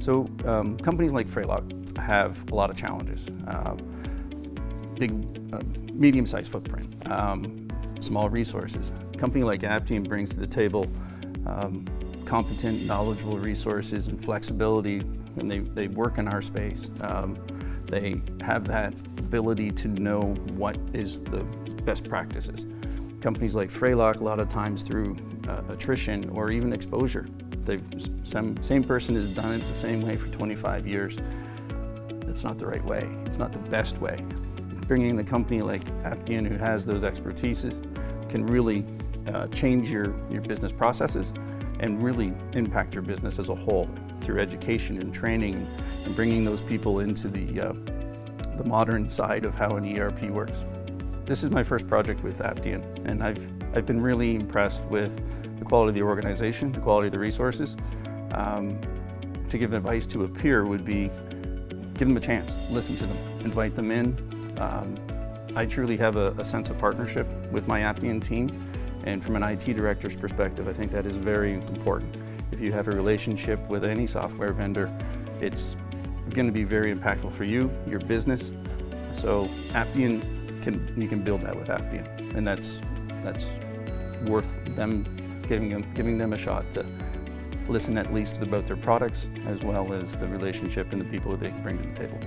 So companies like Fralock have a lot of challenges. Medium-sized footprint, small resources. A company like Aptean brings to the table competent, knowledgeable resources and flexibility, and they work in our space. They have that ability to know what is the best practices. Companies like Fralock, a lot of times through attrition or even exposure, same person has done it the same way for 25 years. That's not the right way. It's not the best way. Bringing in a company like Aptean, who has those expertises, can really change your business processes and really impact your business as a whole through education and training and bringing those people into the modern side of how an ERP works. This is my first project with Aptean, and I've been really impressed with the quality of the organization, the quality of the resources. To give advice to a peer would be give them a chance, listen to them, invite them in. I truly have a sense of partnership with my Aptean team, and from an IT director's perspective, I think that is very important. If you have a relationship with any software vendor, it's going to be very impactful for you, your business. So Aptean, you can build that with Aptean, and that's worth them giving them a shot to listen at least about their products as well as the relationship and the people that they can bring to the table.